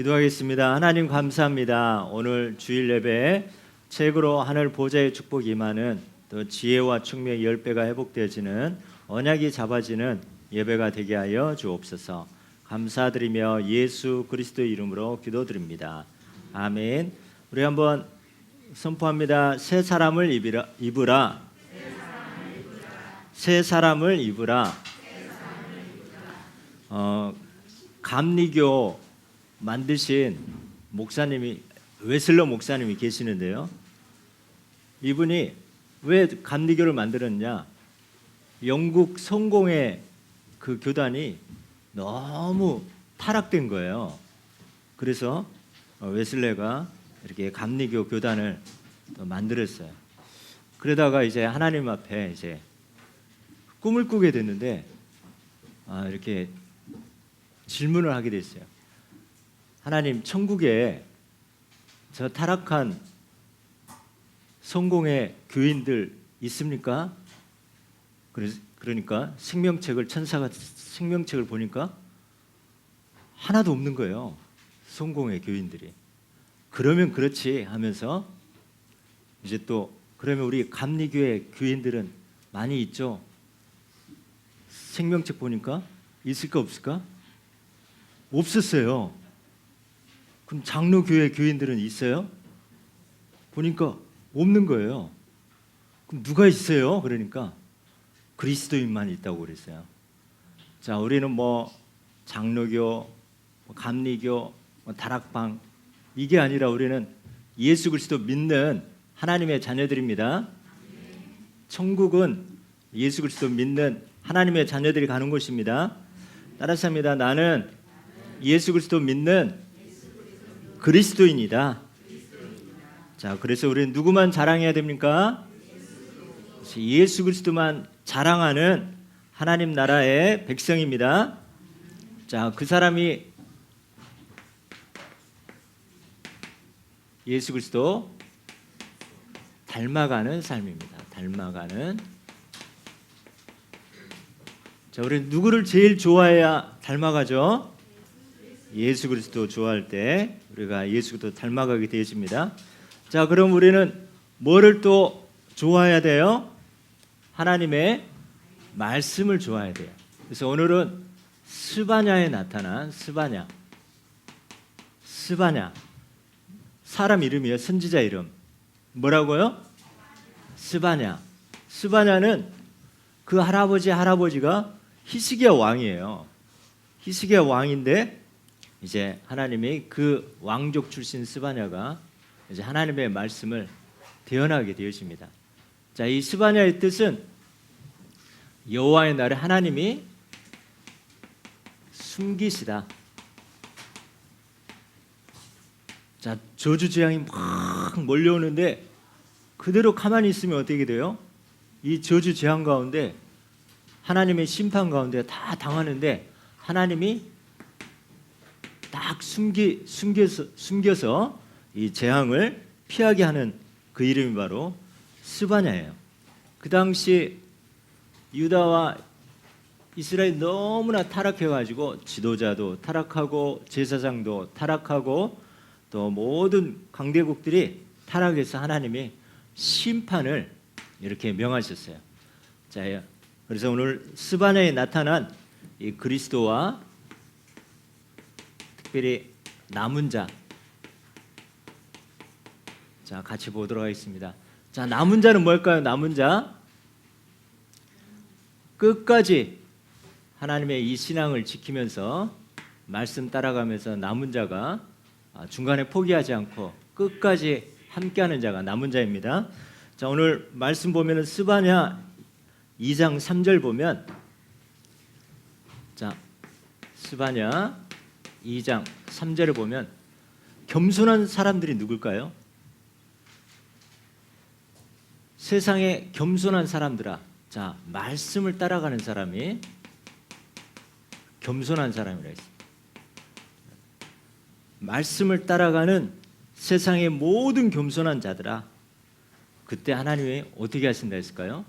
기도하겠습니다. 하나님 감사합니다. 오늘 주일 예배에 책으로 하늘 보좌의 축복이 임하는 또 지혜와 총명의 10배가 회복되어지는 언약이 잡아지는 예배가 되게 하여 주옵소서. 감사드리며 예수 그리스도의 이름으로 기도드립니다. 아멘. 우리 한번 선포합니다. 새 사람을 입으라. 새 사람을 입으라. 감리교 만드신 목사님이 웨슬러 목사님이 계시는데요. 이분이 왜 감리교를 만들었냐? 영국 성공의 그 교단이 너무 타락된 거예요. 그래서 웨슬레가 이렇게 감리교 교단을 만들었어요. 그러다가 이제 하나님 앞에 이제 꿈을 꾸게 됐는데 이렇게 질문을 하게 됐어요. 하나님, 천국에 저 타락한 성공의 교인들 있습니까? 그러니까 천사가 생명책을 보니까 하나도 없는 거예요. 성공의 교인들이. 그러면 그렇지 하면서 이제 또 그러면 우리 감리교회 교인들은 많이 있죠. 생명책 보니까 있을까 없을까? 없었어요. 그럼 장로교회 교인들은 있어요? 보니까 없는 거예요. 그럼 누가 있어요? 그러니까 그리스도인만 있다고 그랬어요. 자, 우리는 장로교, 감리교, 다락방 이게 아니라 우리는 예수 그리스도 믿는 하나님의 자녀들입니다. 천국은 예수 그리스도 믿는 하나님의 자녀들이 가는 곳입니다. 따라서 합니다. 나는 예수 그리스도 믿는 그리스도인이다. 자, 그래서 우리는 누구만 자랑해야 됩니까? 예수 그리스도만 자랑하는 하나님 나라의 백성입니다. 자, 그 사람이 예수 그리스도 닮아가는 삶입니다. 닮아가는. 자, 우리는 누구를 제일 좋아해야 닮아가죠? 예수 그리스도 좋아할 때 우리가 예수 그리스도 닮아가게 되어집니다. 자, 그럼 우리는 뭐를 또 좋아해야 돼요? 하나님의 말씀을 좋아해야 돼요. 그래서 오늘은 스바냐에 나타난 스바냐 사람 이름이에요. 선지자 이름 뭐라고요? 스바냐는 그 할아버지가 히스기야 왕이에요. 히스기야 왕인데 이제 하나님이 그 왕족 출신 스바냐가 이제 하나님의 말씀을 대언하게 되어집니다. 자, 이 스바냐의 뜻은 여호와의 날에 하나님이 숨기시다. 자, 저주 재앙이 막 몰려오는데 그대로 가만히 있으면 어떻게 돼요? 이 저주 재앙 가운데 하나님의 심판 가운데 다 당하는데 하나님이 딱 숨겨서 이 재앙을 피하게 하는 그 이름이 바로 스바냐예요. 그 당시 유다와 이스라엘이 너무나 타락해가지고 지도자도 타락하고 제사장도 타락하고 또 모든 강대국들이 타락해서 하나님이 심판을 이렇게 명하셨어요. 자, 그래서 오늘 스바냐에 나타난 이 그리스도와 특별히 남은 자, 자, 같이 보도록 하겠습니다. 자, 남은 자는 뭘까요? 남은 자, 끝까지 하나님의 이 신앙을 지키면서 말씀 따라가면서 남은 자가 중간에 포기하지 않고 끝까지 함께하는 자가 남은 자입니다. 자, 오늘 말씀 보면은 스바냐 2장 3절 보면, 자, 스바냐 2장 3절을 보면 겸손한 사람들이 누굴까요? 세상에 겸손한 사람들아. 자, 말씀을 따라가는 사람이 겸손한 사람이라 했습니다. 말씀을 따라가는 세상의 모든 겸손한 자들아. 그때 하나님이 어떻게 하신다 했을까요?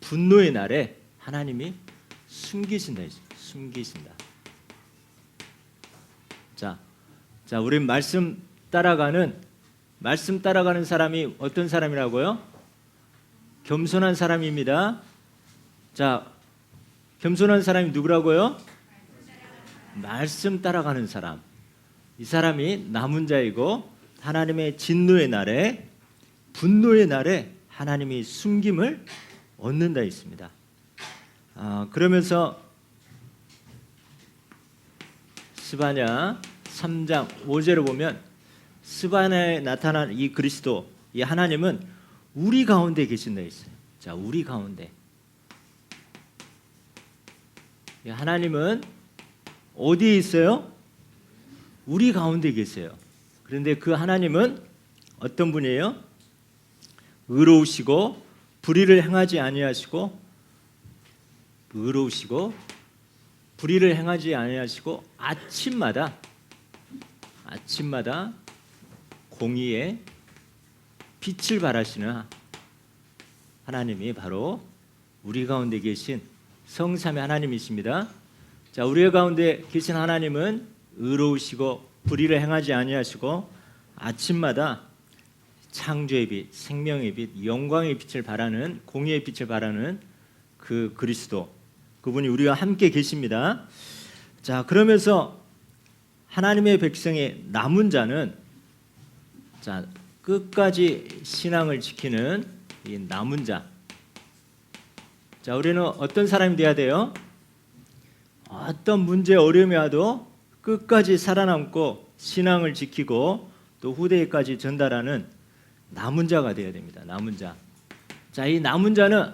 분노의 날에 하나님이 숨기신다 했습니다. 숨기신다. 자, 자, 우리 말씀 따라가는 사람이 어떤 사람이라고요? 겸손한 사람입니다. 자, 겸손한 사람이 누구라고요? 말씀 따라가는 사람. 이 사람이 남은 자이고 하나님의 진노의 날에, 분노의 날에 하나님이 숨김을 얻는다 있습니다. 그러면서 스바냐 3장 5절을 보면 스바냐에 나타난 이 그리스도, 이 하나님은 우리 가운데 계신다 있어요. 자, 우리 가운데. 하나님은 어디에 있어요? 우리 가운데 계세요. 그런데 그 하나님은 어떤 분이에요? 의로우시고 불의를 행하지 아니하시고, 의로우시고 불의를 행하지 아니하시고 아침마다 공의의 빛을 발하시는 하나님이 바로 우리 가운데 계신 성삼위 하나님이십니다. 자, 우리 가운데 계신 하나님은 의로우시고 불의를 행하지 아니하시고 아침마다 창조의 빛, 생명의 빛, 영광의 빛을 발하는, 공의의 빛을 발하는 그 그리스도, 그분이 우리와 함께 계십니다. 자, 그러면서 하나님의 백성의 남은 자는, 자, 끝까지 신앙을 지키는 이 남은 자. 자, 우리는 어떤 사람이 돼야 돼요? 어떤 문제, 어려움이 와도 끝까지 살아남고 신앙을 지키고 또 후대에까지 전달하는 남은 자가 되어야 됩니다. 남은 자. 자, 이 남은 자는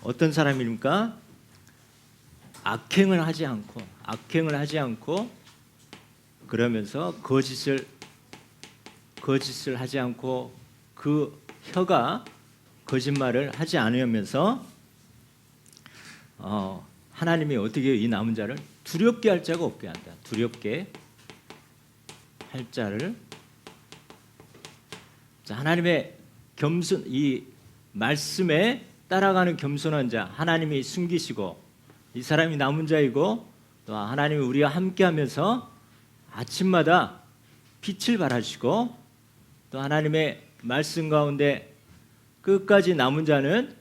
어떤 사람입니까? 악행을 하지 않고 그러면서 거짓을 하지 않고 그 혀가 거짓말을 하지 않으면서 하나님이 어떻게 이 남은 자를 두렵게 할 자가 없게 한다. 두렵게 할 자를, 자, 하나님의 겸손, 이 말씀에 따라가는 겸손한 자, 하나님이 숨기시고 이 사람이 남은 자이고 또 하나님이 우리와 함께하면서 아침마다 빛을 발하시고 또 하나님의 말씀 가운데 끝까지 남은 자는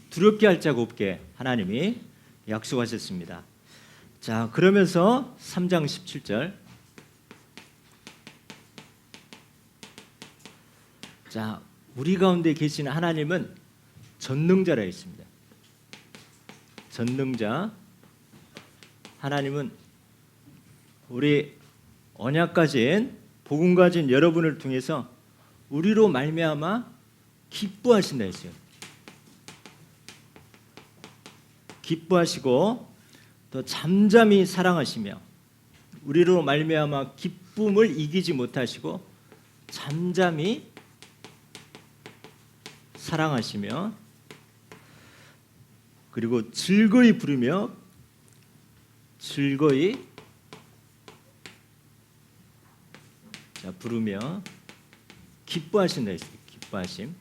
두렵게 할 자가 없게 하나님이 약속하셨습니다. 자, 그러면서 3장 17절, 자, 우리 가운데 계신 하나님은 전능자라 했습니다. 전능자 하나님은 우리 언약 가진, 복음 가진 여러분을 통해서 우리로 말미암아 기뻐하신다 했어요. 기뻐하시고 또 잠잠히 사랑하시며, 우리로 말미암아 기쁨을 이기지 못하시고 잠잠히 사랑하시며, 그리고 즐거이 부르며, 즐거이 부르며 기뻐하신다 했어요. 기뻐하심.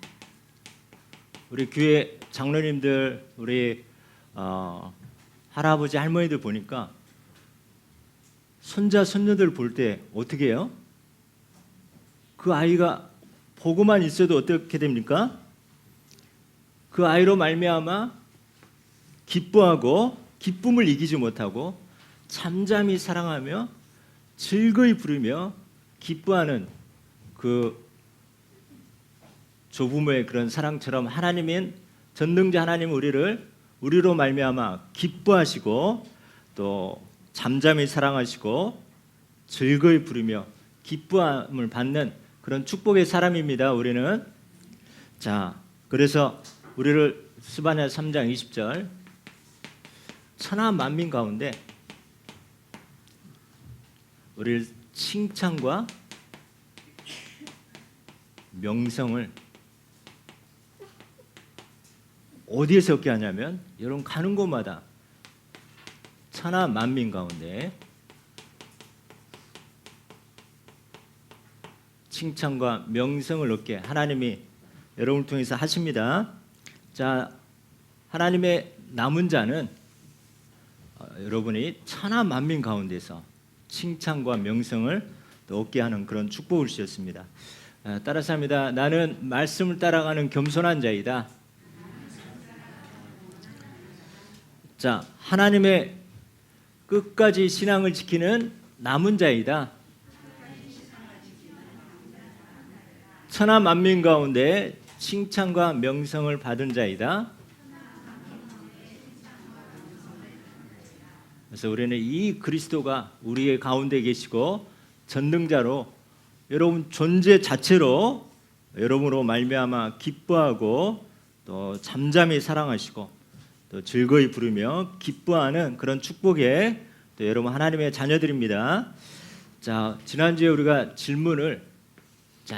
우리 교회 장로님들, 우리 할아버지 할머니들 보니까 손자 손녀들 볼 때 어떻게 해요? 그 아이가 보고만 있어도 어떻게 됩니까? 그 아이로 말미암아 기뻐하고 기쁨을 이기지 못하고 잠잠히 사랑하며 즐거이 부르며 기뻐하는 그 조부모의 그런 사랑처럼 하나님은, 전능자 하나님은 우리로 말미암아 기뻐하시고 또 잠잠히 사랑하시고 즐거이 부르며 기쁨을 받는 그런 축복의 사람입니다. 우리는. 자, 그래서 우리를 스바냐 3장 20절, 천하 만민 가운데 우리를 칭찬과 명성을 어디에서 얻게 하냐면, 여러분 가는 곳마다 천하 만민 가운데 칭찬과 명성을 얻게 하나님이 여러분을 통해서 하십니다. 자, 하나님의 남은 자는 여러분이 천하 만민 가운데서 칭찬과 명성을 또 얻게 하는 그런 축복을 주셨습니다. 따라서 합니다. 나는 말씀을 따라가는 겸손한 자이다. 자, 하나님의 끝까지 신앙을 지키는 남은 자이다. 천하 만민 가운데 칭찬과 명성을 받은 자이다. 그래서 우리는 이 그리스도가 우리의 가운데 계시고 전능자로 여러분 존재 자체로 여러분으로 말미암아 기뻐하고 또 잠잠히 사랑하시고 또 즐거이 부르며 기뻐하는 그런 축복에 또 여러분 하나님의 자녀들입니다. 자, 지난주에 우리가 질문을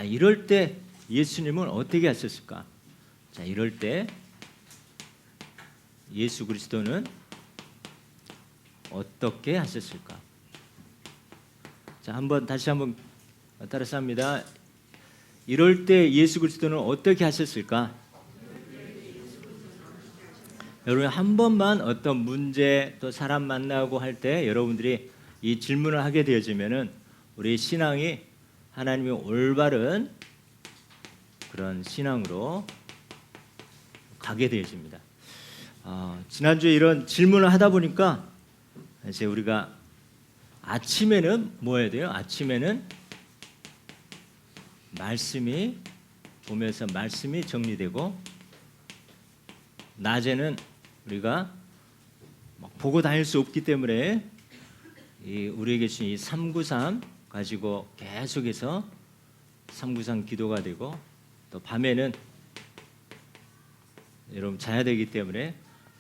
이럴 때 예수님은 어떻게 하셨을까? 이럴 때 예수 그리스도는 어떻게 하셨을까? 다시 한번 따라서 합니다. 이럴 때 예수 그리스도는 어떻게 하셨을까? 여러분 한 번만 어떤 문제 또 사람 만나고 할 때 여러분들이 이 질문을 하게 되어지면은 우리 신앙이 하나님의 올바른 그런 신앙으로 가게 되어집니다. 지난주에 이런 질문을 하다 보니까 이제 우리가 아침에는 뭐 해야 돼요? 아침에는 말씀이 보면서 말씀이 정리되고 낮에는 우리가 막 보고 다닐 수 없기 때문에 우리에게 주신 이 393 가지고 계속해서 393 기도가 되고 또 밤에는 여러분 자야 되기 때문에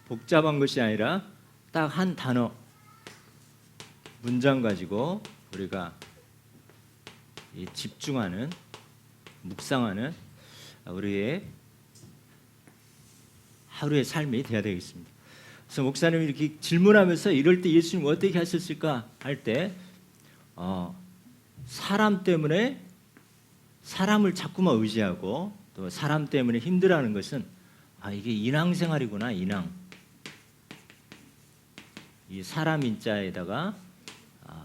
복잡한 것이 아니라 딱 한 단어 문장 가지고 우리가 집중하는 묵상하는 우리의 하루의 삶이 되어야 되겠습니다. 그래서 목사님이 이렇게 질문하면서 이럴 때 예수님 어떻게 하셨을까 할 때 사람 때문에 사람을 자꾸만 의지하고 또 사람 때문에 힘들어하는 것은 이게 인왕생활이구나. 인왕. 이 사람 인자에다가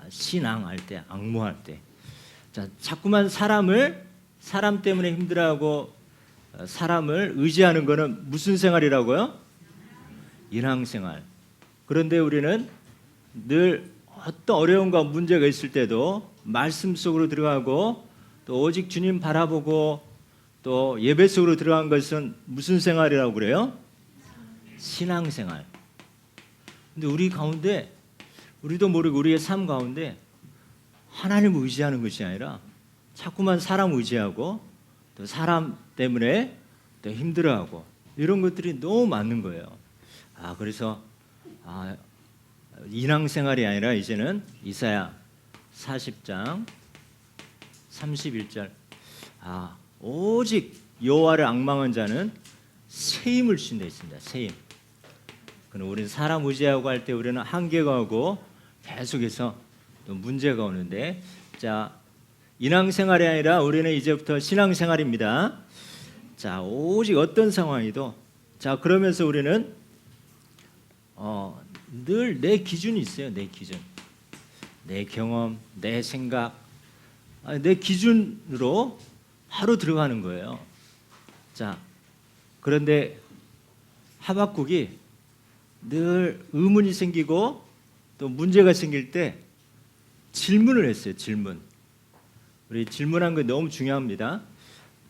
신앙 할 때, 악무할 때, 자꾸만 사람 때문에 힘들어하고 사람을 의지하는 것은 무슨 생활이라고요? 인왕생활. 그런데 우리는 늘 어떤 어려움과 문제가 있을 때도 말씀 속으로 들어가고 또 오직 주님 바라보고 또 예배 속으로 들어간 것은 무슨 생활이라고 그래요? 신앙생활. 근데 우리 가운데 우리도 모르고 우리의 삶 가운데 하나님을 의지하는 것이 아니라 자꾸만 사람 의지하고 또 사람 때문에 또 힘들어하고 이런 것들이 너무 많은 거예요. 그래서 인왕생활이 아니라 이제는 이사야 40장 31절 오직 여호와를 앙망한 자는 새 힘을 주신다 했습니다. 새 힘. 그럼 우리는 사람 의지하고 할 때 우리는 한계가 오고 계속해서 또 문제가 오는데 인왕생활이 아니라 우리는 이제부터 신앙생활입니다. 오직 어떤 상황이도 그러면서 우리는 늘 내 기준이 있어요. 내 기준. 내 경험, 내 생각, 내 기준으로 하루 들어가는 거예요. 그런데 하박국이 늘 의문이 생기고 또 문제가 생길 때 질문을 했어요. 질문. 우리 질문한 거 너무 중요합니다.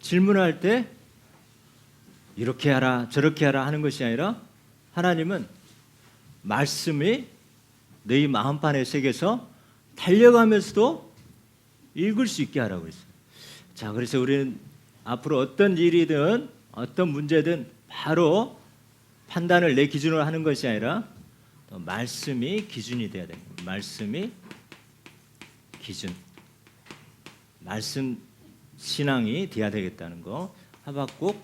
질문할 때 이렇게 하라 저렇게 하라 하는 것이 아니라 하나님은 말씀이 너희 마음판에 새겨서 달려가면서도 읽을 수 있게 하라고 했어요. 그래서 우리는 앞으로 어떤 일이든 어떤 문제든 바로 판단을 내 기준으로 하는 것이 아니라 또 말씀이 기준이 돼야 됩니다. 말씀이 기준. 말씀 신앙이 돼야 되겠다는 거. 하박국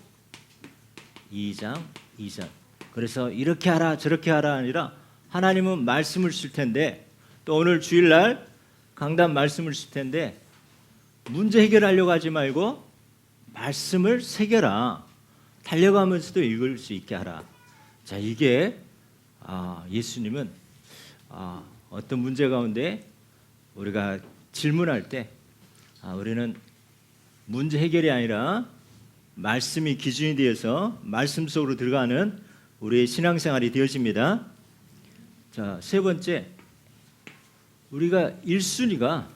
2장 2절. 그래서 이렇게 하라 저렇게 하라 아니라 하나님은 말씀을 주실 텐데 또 오늘 주일날 강단 말씀을 주실 텐데 문제 해결하려고 하지 말고 말씀을 새겨라. 달려가면서도 읽을 수 있게 하라. 이게 예수님은 어떤 문제 가운데 우리가 질문할 때 우리는 문제 해결이 아니라 말씀이 기준이 되어서 말씀 속으로 들어가는 우리의 신앙생활이 되어집니다. 자, 세 번째, 우리의 1순위가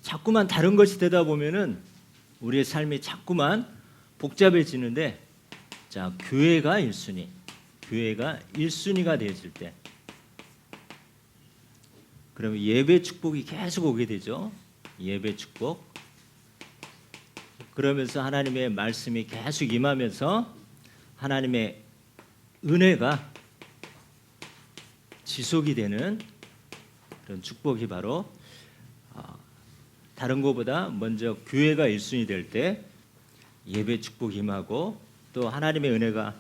자꾸만 다른 것이 되다 보면은 우리의 삶이 자꾸만 복잡해지는데, 자, 교회가 1순위가 되어질 때, 그러면 예배 축복이 계속 오게 되죠. 예배 축복. 그러면서 하나님의 말씀이 계속 임하면서 하나님의 은혜가 지속이 되는 그런 축복이 바로 다른 것보다 먼저 교회가 1순위 될 때 예배 축복이 임하고 또 하나님의 은혜가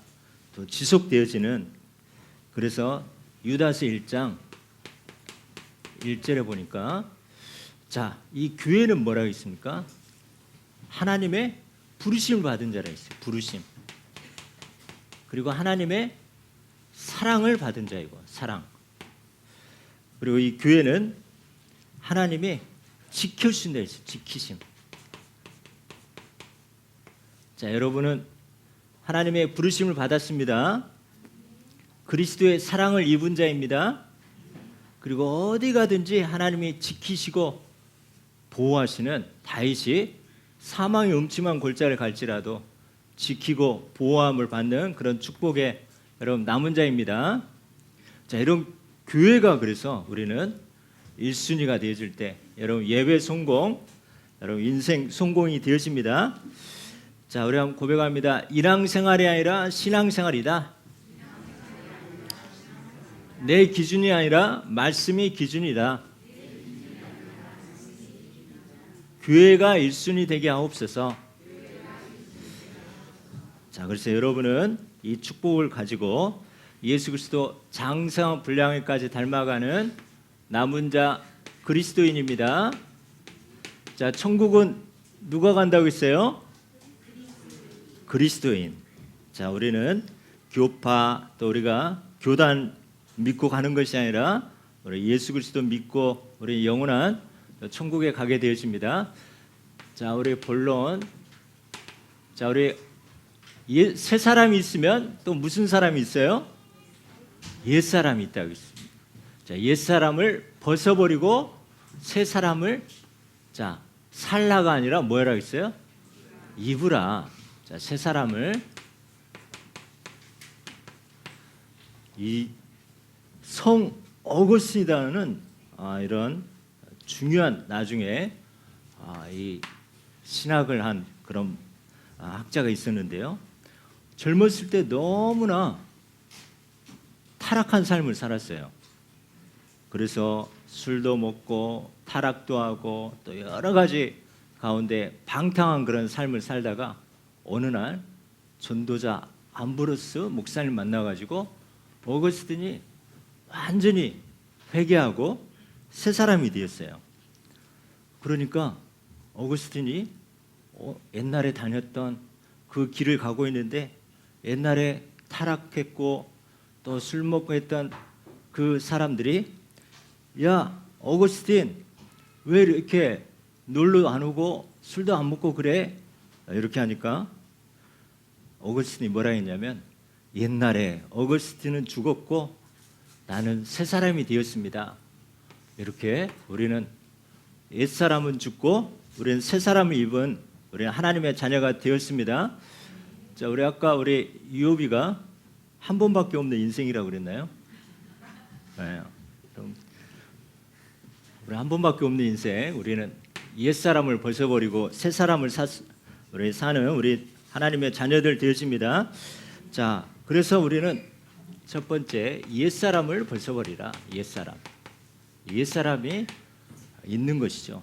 또 지속되어지는, 그래서 유다서 1장 1절에 보니까, 자, 이 교회는 뭐라고 있습니까? 하나님의 부르심을 받은 자라 있어요. 부르심. 그리고 하나님의 사랑을 받은 자이고, 사랑. 그리고 이 교회는 하나님의 지켜주신다 했어요. 지키심. 자, 여러분은 하나님의 부르심을 받았습니다. 그리스도의 사랑을 입은 자입니다. 그리고 어디 가든지 하나님이 지키시고 보호하시는, 다윗이 사망의 음침한 골짜기를 갈지라도 지키고 보호함을 받는 그런 축복의 여러분 남은 자입니다. 자, 이런 교회가, 그래서 우리는 1순위가 되어질 때 여러분 예배 성공, 여러분 인생 성공이 되어집니다. 자, 우리 한번 고백합니다. 인앙생활이 아니라 신앙생활이다. 내 기준이 아니라 말씀이 기준이다. 교회가 1순위 되게 하옵소서. 자, 그래서 여러분은 이 축복을 가지고 예수 그리스도 장성 분량에까지 닮아가는 남은 자 그리스도인입니다. 자, 천국은 누가 간다고 했어요? 그리스도인. 자, 우리는 교파, 또 우리가 교단 믿고 가는 것이 아니라 우리 예수 그리스도 믿고 우리 영원한 천국에 가게 되어집니다. 자, 우리 본론. 자, 우리 새 사람이 있으면 또 무슨 사람이 있어요? 옛 사람이 있다고 있습니다. 자, 옛 사람을 벗어버리고 새 사람을, 자, 살라가 아니라 뭐라고 했어요? 입으라. 자, 새 사람을, 이 성 어거스틴이라는 이런 중요한, 나중에 이 신학을 한 그런 학자가 있었는데요. 젊었을 때 너무나 타락한 삶을 살았어요. 그래서 술도 먹고 타락도 하고 또 여러 가지 가운데 방탕한 그런 삶을 살다가 어느 날 전도자 암브로스 목사님 만나가지고 어거스틴이 완전히 회개하고 새 사람이 되었어요. 그러니까 어거스틴이 옛날에 다녔던 그 길을 가고 있는데, 옛날에 타락했고 또 술 먹고 했던 그 사람들이, 야, 어거스틴, 왜 이렇게 놀러 안 오고 술도 안 먹고 그래? 이렇게 하니까 어거스틴이 뭐라 했냐면, 옛날에 어거스틴은 죽었고 나는 새 사람이 되었습니다. 이렇게 우리는 옛 사람은 죽고 우리는 새 사람을 입은 우리는 하나님의 자녀가 되었습니다. 자, 우리 아까 우리 유업이가 한 번밖에 없는 인생이라고 그랬나요? 네. 그럼 우리 한 번밖에 없는 인생, 우리는 옛 사람을 벗어버리고 새 사람을 우리 사는 우리 하나님의 자녀들 되어집니다. 자, 그래서 우리는 첫 번째, 옛사람을 벗어버리라. 옛사람이 있는 것이죠.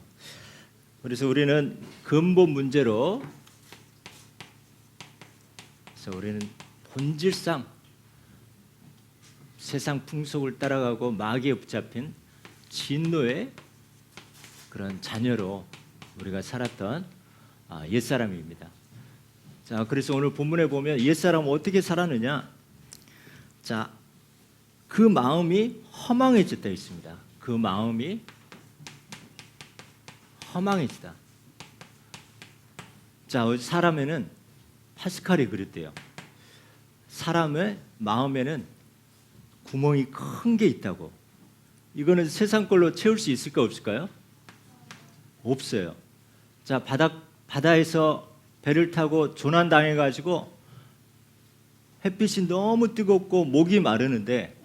그래서 우리는 근본 문제로, 그래서 우리는 본질상 세상 풍속을 따라가고 마귀에 붙잡힌 진노의 그런 자녀로 우리가 살았던 옛사람입니다. 자, 그래서 오늘 본문에 보면 옛사람은 어떻게 살았느냐? 자, 그 마음이 허망해졌다 있습니다. 그 마음이 허망해지다. 자, 사람에는 파스칼이 그랬대요. 사람의 마음에는 구멍이 큰 게 있다고. 이거는 세상 걸로 채울 수 있을까 없을까요? 없어요. 자, 바다에서 배를 타고 조난당해가지고 햇빛이 너무 뜨겁고 목이 마르는데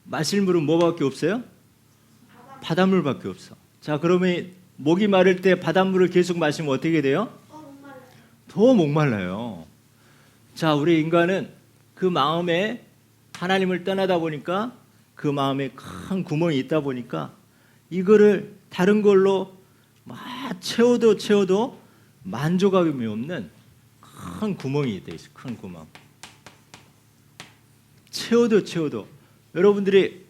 마실 물은 뭐밖에 없어요? 바닷물밖에 없어. 자, 그러면 목이 마를 때 바닷물을 계속 마시면 어떻게 돼요? 더 목말라요. 자, 우리 인간은 그 마음에 하나님을 떠나다 보니까 그 마음에 큰 구멍이 있다 보니까 이거를 다른 걸로 막 채워도 만족감이 없는 큰 구멍이 있다 있어. 큰 구멍. 채워도 여러분들이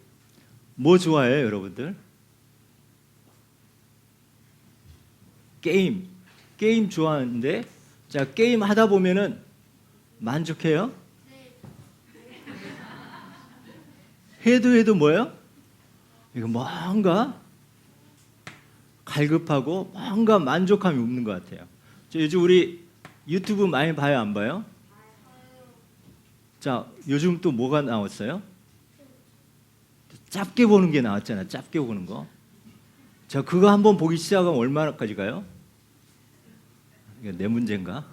뭐 좋아해요, 여러분들? 게임 좋아하는데, 자, 게임 하다 보면은 만족해요? 해도 뭐예요? 이거 뭔가 갈급하고 뭔가 만족감이 없는 것 같아요. 요즘 우리 유튜브 많이 봐요, 안 봐요? 자, 요즘 또 뭐가 나왔어요? 짧게 보는 게 나왔잖아. 짧게 보는 거. 자, 그거 한번 보기 시작하면 얼마나까지 가요? 이게 내 문제인가?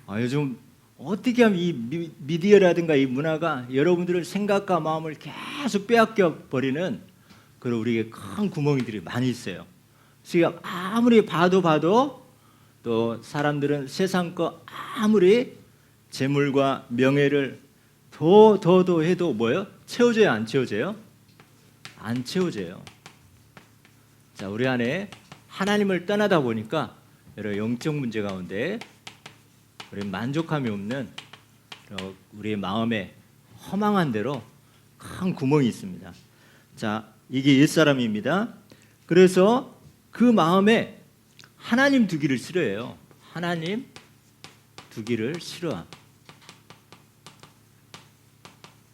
요즘 어떻게 하면 이 미디어라든가 이 문화가 여러분들의 생각과 마음을 계속 빼앗겨 버리는 그런 우리에게 큰 구멍이들이 많이 있어요. 그래서 아무리 봐도 또 사람들은 세상 거 아무리 재물과 명예를 더 해도 뭐예요? 채워져요, 안 채워져요? 안 채워져요. 자, 우리 안에 하나님을 떠나다 보니까 여러 영적 문제 가운데 우리 만족함이 없는 우리의 마음에 허망한 대로 큰 구멍이 있습니다. 자, 이게 옛사람입니다. 그래서 그 마음에 하나님 두기를 싫어해요. 하나님 두기를 싫어.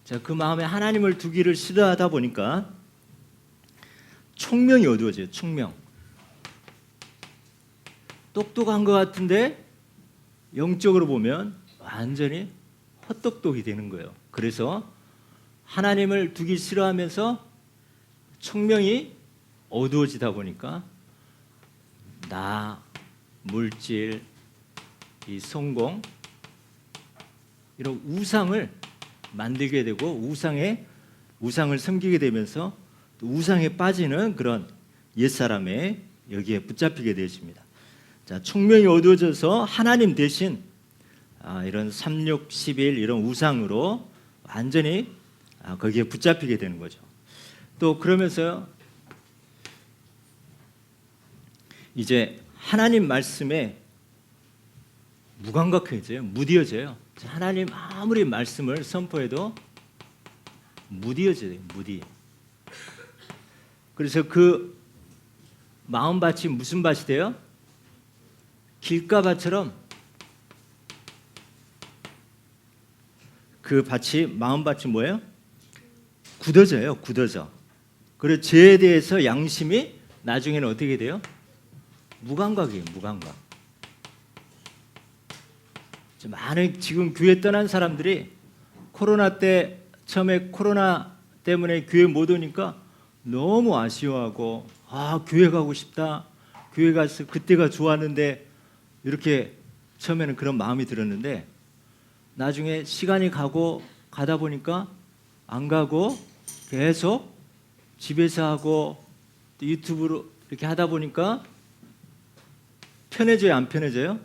자, 그 마음에 하나님을 두기를 싫어하다 보니까 총명이 어두워져요. 총명. 똑똑한 것 같은데 영적으로 보면 완전히 헛똑똑이 되는 거예요. 그래서 하나님을 두기 싫어하면서 총명이 어두워지다 보니까 나, 물질, 이 성공 이런 우상을 만들게 되고 우상을 섬기게 되면서 또 우상에 빠지는 그런 옛사람의 여기에 붙잡히게 되십니다. 자, 총명이 어두워져서 하나님 대신 이런 36, 11 이런 우상으로 완전히 거기에 붙잡히게 되는 거죠. 또 그러면서 이제 하나님 말씀에 무감각해져요. 무디어져요. 하나님 아무리 말씀을 선포해도 무디어져요. 무디. 그래서 그 마음밭이 무슨 밭이 돼요? 길가밭처럼 그 밭이 마음밭이 뭐예요? 굳어져요. 굳어져. 그리고 죄에 대해서 양심이 나중에는 어떻게 돼요? 무감각이에요. 무감각. 많은 지금 교회 떠난 사람들이 코로나 때 처음에 코로나 때문에 교회 못 오니까 너무 아쉬워하고 교회 가고 싶다. 교회 가서 그때가 좋았는데 이렇게 처음에는 그런 마음이 들었는데 나중에 시간이 가다 보니까 안 가고 계속 집에서 하고 또 유튜브로 이렇게 하다 보니까 편해져요, 안 편해져요?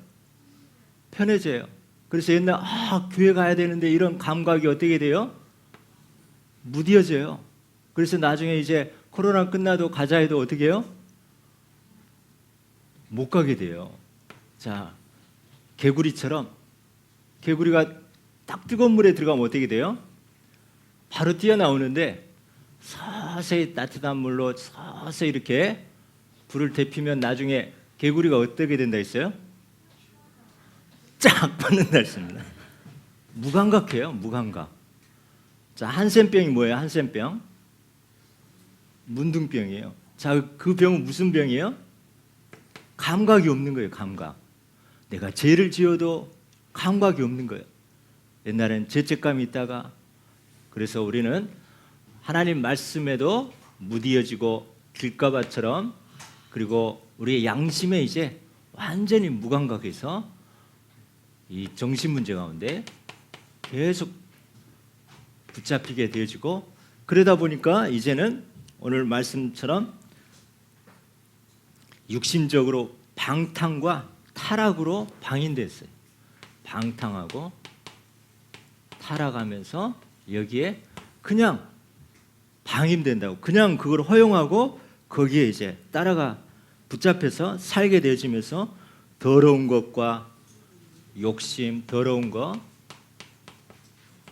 편해져요. 그래서 옛날 교회 가야 되는데 이런 감각이 어떻게 돼요? 무뎌져요. 그래서 나중에 이제 코로나 끝나도 가자 해도 어떻게 해요? 못 가게 돼요. 자, 개구리처럼 개구리가 딱 뜨거운 물에 들어가면 어떻게 돼요? 바로 뛰어나오는데 서서히 따뜻한 물로 서서히 이렇게 불을 데피면 나중에 개구리가 어떻게 된다 했어요? 쫙 뻗는다 했습니다. 무감각해요. 무감각. 자, 한센병이 뭐예요? 한센병. 문둥병이에요. 자, 그 병은 무슨 병이에요? 감각이 없는 거예요. 감각. 내가 죄를 지어도 감각이 없는 거예요. 옛날엔 죄책감이 있다가, 그래서 우리는 하나님 말씀에도 무디어지고 길가바처럼, 그리고 우리의 양심에 이제 완전히 무감각해서 이 정신 문제 가운데 계속 붙잡히게 되어지고, 그러다 보니까 이제는 오늘 말씀처럼 육신적으로 방탕과 타락으로 방인됐어요. 방탕하고 타락하면서 여기에 그냥 방임된다고, 그냥 그걸 허용하고 거기에 이제 따라가 붙잡혀서 살게 되어지면서 더러운 것과 욕심, 더러운 것.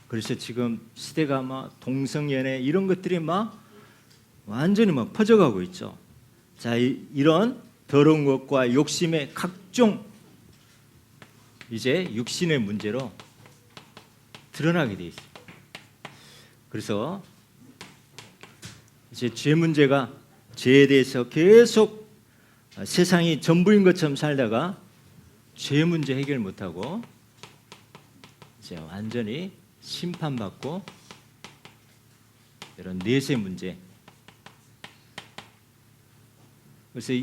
그래서 지금 시대가 막 동성연애 이런 것들이 막 완전히 막 퍼져가고 있죠. 자, 이런 더러운 것과 욕심의 각종 이제 육신의 문제로 드러나게 돼 있어요. 그래서 이제 죄 문제가, 죄에 대해서 계속 세상이 전부인 것처럼 살다가 죄 문제 해결 못하고 이제 완전히 심판받고 이런 내세 문제. 그래서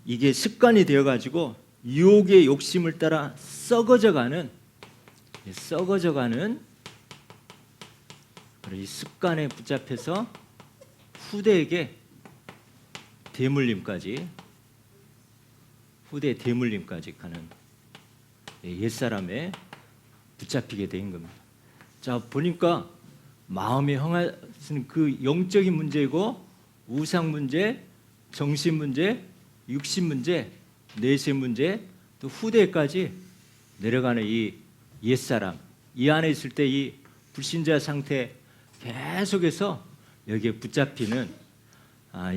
이게 습관이 되어가지고 유혹의 욕심을 따라 썩어져가는 이 습관에 붙잡혀서 후대에게 대물림까지 가는 옛사람에 붙잡히게 된 겁니다. 자, 보니까 마음에 흥하는 그 영적인 문제이고 우상 문제, 정신 문제, 육신 문제, 내세 문제, 또 후대까지 내려가는 이 옛사람, 이 안에 있을 때 이 불신자 상태 계속해서 여기에 붙잡히는,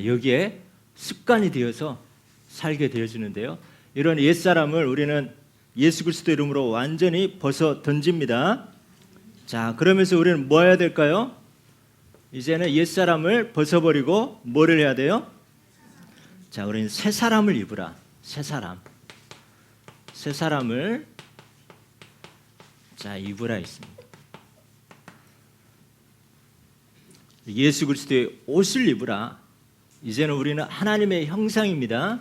여기에 습관이 되어서 살게 되어지는데요. 이런 옛사람을 우리는 예수 그리스도 이름으로 완전히 벗어 던집니다. 자, 그러면서 우리는 뭐 해야 될까요? 이제는 옛사람을 벗어버리고 뭐를 해야 돼요? 자, 우리는 새 사람을 입으라. 새 사람을 자, 입으라 했습니다. 예수 그리스도의 옷을 입으라. 이제는 우리는 하나님의 형상입니다.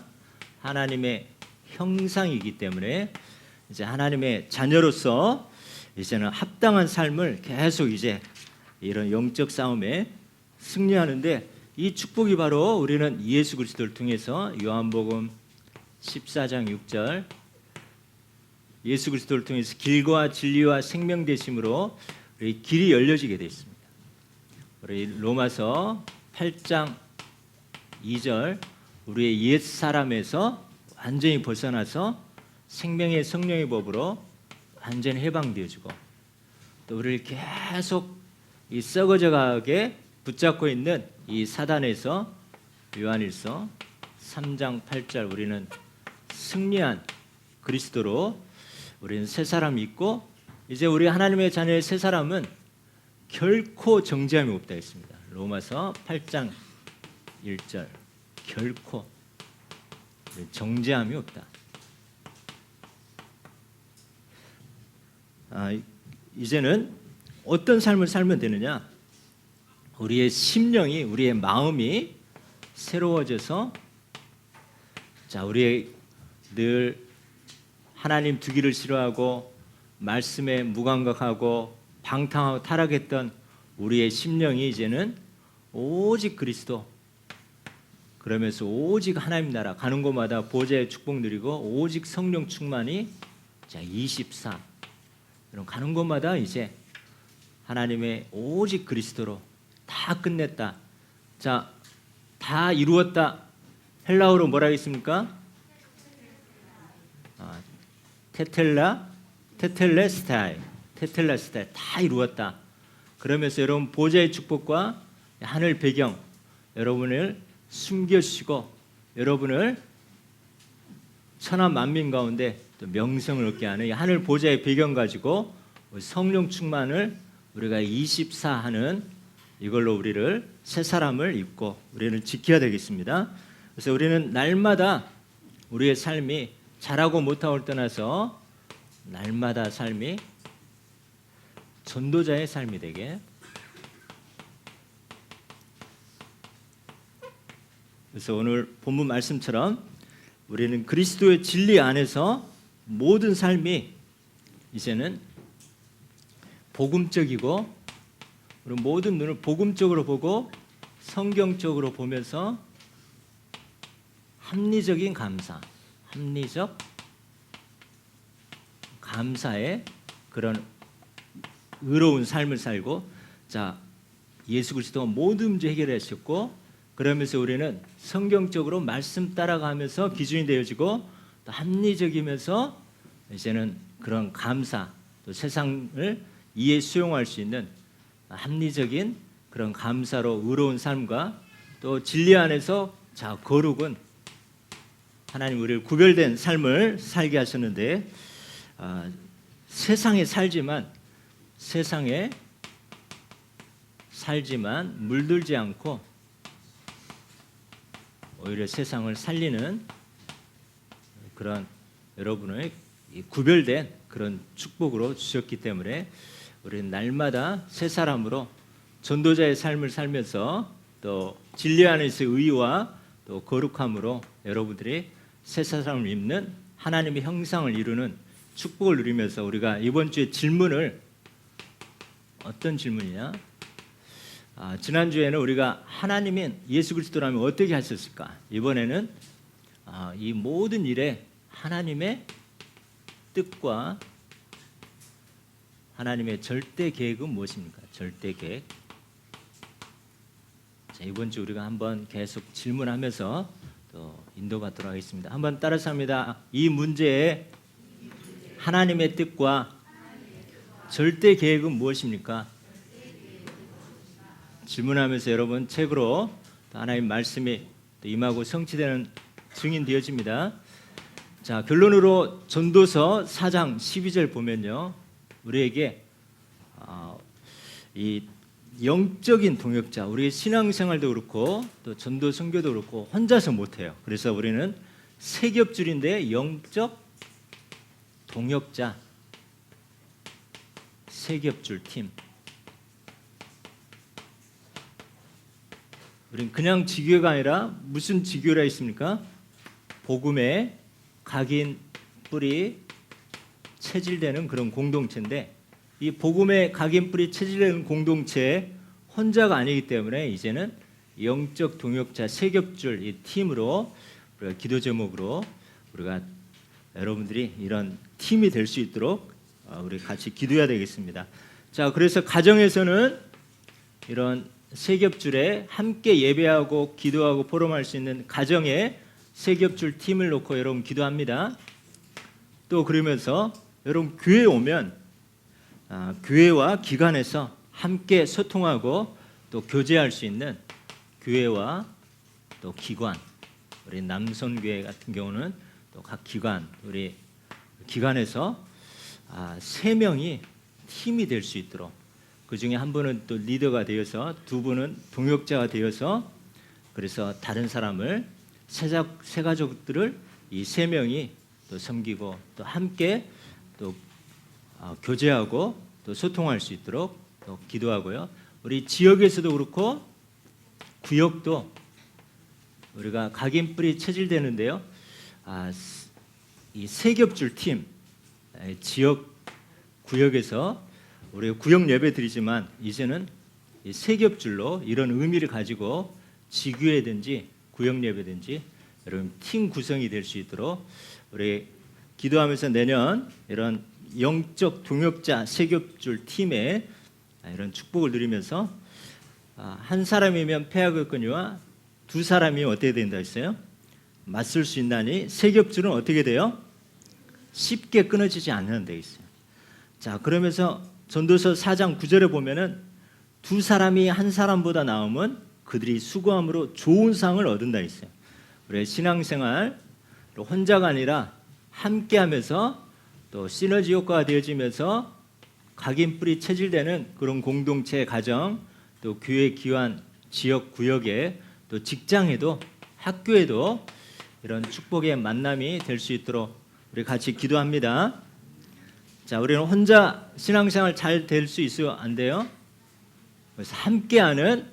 하나님의 형상이기 때문에 이제 하나님의 자녀로서 이제는 합당한 삶을 계속 이제 이런 영적 싸움에 승리하는데, 이 축복이 바로 우리는 예수 그리스도를 통해서 요한복음 14장 6절 예수 그리스도를 통해서 길과 진리와 생명 되심으로 우리 길이 열려지게 되어 있습니다. 우리 로마서 8장 2절 우리의 옛 사람에서 완전히 벗어나서 생명의 성령의 법으로 완전히 해방되어지고, 또 우리를 계속 이 썩어져가게 붙잡고 있는 이 사단에서 요한일서 3장 8절 우리는 승리한 그리스도로 우리는 새 사람이 있고, 이제 우리 하나님의 자녀의 새 사람은 결코 정죄함이 없다 했습니다. 로마서 8장 1절 결코 정죄함이 없다. 이제는 어떤 삶을 살면 되느냐? 우리의 심령이, 우리의 마음이 새로워져서, 자, 우리의 늘 하나님 두기를 싫어하고 말씀에 무감각하고 방탕하고 타락했던 우리의 심령이 이제는 오직 그리스도, 그러면서 오직 하나님 나라 가는 곳마다 보좌의 축복 누리고 오직 성령 충만이, 자, 24 이런 가는 곳마다 이제 하나님의 오직 그리스도로 다 끝냈다. 자, 다 이루었다. 헬라어로 뭐라 했습니까? 테텔레스타이 다 이루었다. 그러면서 여러분 보좌의 축복과 하늘 배경 여러분을 숨겨주시고 여러분을 천하 만민 가운데 또 명성을 얻게 하는 이 하늘 보좌의 배경 가지고 성령 충만을 우리가 24 하는 이걸로 우리를 새 사람을 입고 우리는 지켜야 되겠습니다. 그래서 우리는 날마다 우리의 삶이 잘하고 못하고를 떠나서 날마다 삶이 전도자의 삶이 되게. 그래서 오늘 본문 말씀처럼 우리는 그리스도의 진리 안에서 모든 삶이 이제는 복음적이고, 그리고 모든 눈을 복음적으로 보고 성경적으로 보면서 합리적인 감사, 합리적 감사의 그런 의로운 삶을 살고, 자, 예수 그리스도가 모든 문제 해결하셨고, 그러면서 우리는 성경적으로 말씀 따라가면서 기준이 되어지고, 또 합리적이면서 이제는 그런 감사, 또 세상을 이해 수용할 수 있는 합리적인 그런 감사로 의로운 삶과, 또 진리 안에서 자, 거룩은 하나님 우리를 구별된 삶을 살게 하셨는데, 세상에 살지만 물들지 않고 오히려 세상을 살리는 그런 여러분의 구별된 그런 축복으로 주셨기 때문에 우리는 날마다 새 사람으로 전도자의 삶을 살면서 또 진리 안에서의 의와 또 거룩함으로 여러분들이 새 사람을 입는 하나님의 형상을 이루는 축복을 누리면서, 우리가 이번 주에 질문을, 어떤 질문이냐? 지난주에는 우리가 하나님인 예수 그리스도라면 어떻게 하셨을까? 이번에는 이 모든 일에 하나님의 뜻과 하나님의 절대 계획은 무엇입니까? 절대 계획. 자, 이번 주 우리가 한번 계속 질문하면서 또 인도받도록 하겠습니다. 한번 따라서 합니다. 이 문제에 하나님의 뜻과 절대 계획은 무엇입니까? 질문하면서 여러분 책으로 하나님 말씀이 임하고 성취되는 증인 되어집니다. 자, 결론으로 전도서 4장 12절 보면요, 우리에게 이 영적인 동역자, 우리의 신앙생활도 그렇고 또 전도 선교도 그렇고 혼자서 못해요. 그래서 우리는 세 겹줄인데 영적 동역자, 세 겹줄 팀. 우리는 그냥 지교가 아니라 무슨 지교라 있습니까? 복음의 각인 뿌리 체질되는 그런 공동체인데, 이 복음의 각인 뿌리 체질되는 공동체 혼자가 아니기 때문에 이제는 영적 동역자 세 겹줄 이 팀으로 우리가 기도 제목으로 우리가 여러분들이 이런 팀이 될 수 있도록 우리 같이 기도해야 되겠습니다. 자, 그래서 가정에서는 이런 세 겹줄에 함께 예배하고 기도하고 포럼할 수 있는 가정에 세 겹줄 팀을 놓고 여러분 기도합니다. 또 그러면서 여러분 교회에 오면 교회와 기관에서 함께 소통하고 또 교제할 수 있는 교회와 또 기관, 우리 남선교회 같은 경우는 또 각 기관, 우리 기관에서 세 명이 팀이 될 수 있도록, 그 중에 한 분은 또 리더가 되어서 두 분은 동역자가 되어서, 그래서 다른 사람을 새 가족들을 이 세 명이 또 섬기고 또 함께 또 교제하고 또 소통할 수 있도록 또 기도하고요. 우리 지역에서도 그렇고 구역도 우리가 각인 뿌리 체질되는데요. 이 세 겹줄 팀, 지역 구역에서 우리 구역 예배 드리지만 이제는 이 세 겹줄로 이런 의미를 가지고 지교회든지 구역 예배든지 여러분 팀 구성이 될 수 있도록 우리 기도하면서 내년 이런 영적 동역자 세 겹줄 팀에 이런 축복을 누리면서 한 사람이면 패하겠거니와 두 사람이 어떻게 된다 했어요? 맞설 수 있나니 세 겹줄은 어떻게 돼요? 쉽게 끊어지지 않는 데 있어요. 자, 그러면서 전도서 4장 9절에 보면은 두 사람이 한 사람보다 나으면 그들이 수고함으로 좋은 상을 얻은다 했어요. 우리 신앙생활 혼자가 아니라 함께하면서 또 시너지 효과가 되어지면서 각인 뿌리 체질되는 그런 공동체 가정, 또 교회 기관 지역 구역에, 또 직장에도, 학교에도 이런 축복의 만남이 될 수 있도록 우리 같이 기도합니다. 자, 우리는 혼자 신앙생활 잘 될 수 있어요? 안 돼요? 그래서 함께하는,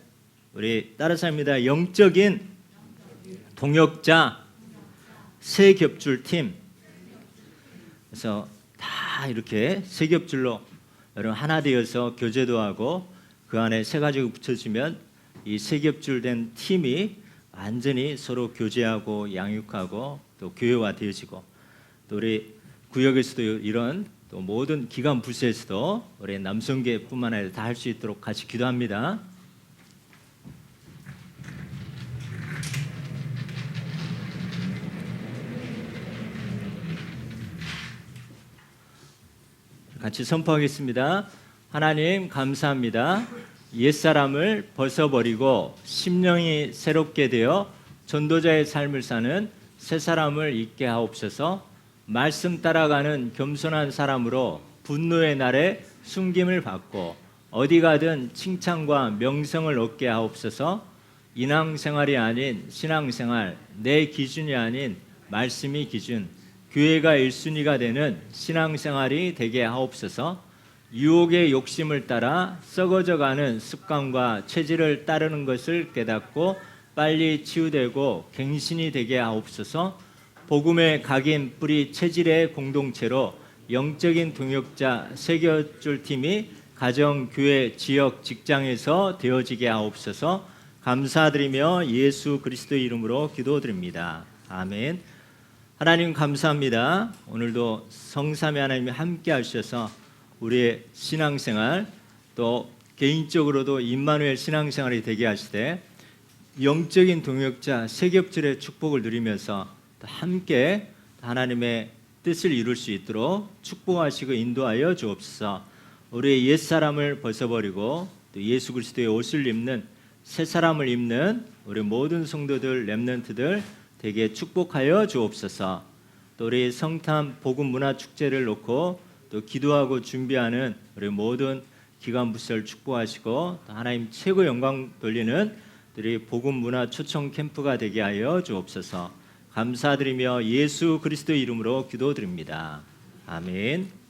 우리 따라서 합니다. 영적인 동역자 세 겹줄 팀. 그래서 다 이렇게 세 겹줄로 여러분 하나 되어서 교제도 하고, 그 안에 세 가지가 붙여지면 이 세 겹줄 된 팀이 완전히 서로 교제하고 양육하고 또 교회화 되어지고, 또 우리 구역에서도 이런 또 모든 기관 부서에서도 우리 남성계뿐만 아니라 다 할 수 있도록 같이 기도합니다. 같이 선포하겠습니다. 하나님 감사합니다. 옛사람을 벗어버리고 심령이 새롭게 되어 전도자의 삶을 사는 새 사람을 있게 하옵소서. 말씀 따라가는 겸손한 사람으로 분노의 날에 숨김을 받고 어디 가든 칭찬과 명성을 얻게 하옵소서. 인왕생활이 아닌 신앙생활, 내 기준이 아닌 말씀이 기준, 교회가 1순위가 되는 신앙생활이 되게 하옵소서. 유혹의 욕심을 따라 썩어져가는 습관과 체질을 따르는 것을 깨닫고 빨리 치유되고 갱신이 되게 하옵소서. 복음의 각인 뿌리 체질의 공동체로 영적인 동역자 새겨줄 팀이 가정, 교회, 지역, 직장에서 되어지게 하옵소서. 감사드리며 예수 그리스도의 이름으로 기도드립니다. 아멘. 하나님 감사합니다. 오늘도 성삼위 하나님이 함께 하셔서 우리의 신앙생활, 또 개인적으로도 임마누엘 신앙생활이 되게 하시되 영적인 동역자 세 겹줄의 축복을 누리면서 함께 하나님의 뜻을 이룰 수 있도록 축복하시고 인도하여 주옵소서. 우리의 옛사람을 벗어버리고 또 예수 그리스도의 옷을 입는 새 사람을 입는 우리 모든 성도들, 렘넌트들 되게 축복하여 주옵소서. 또 우리 성탐 복음 문화 축제를 놓고 또 기도하고 준비하는 우리 모든 기관 부서를 축복하시고 또 하나님 최고 영광 돌리는 우리 복음 문화 초청 캠프가 되게 하여 주옵소서. 감사드리며 예수 그리스도의 이름으로 기도드립니다. 아멘.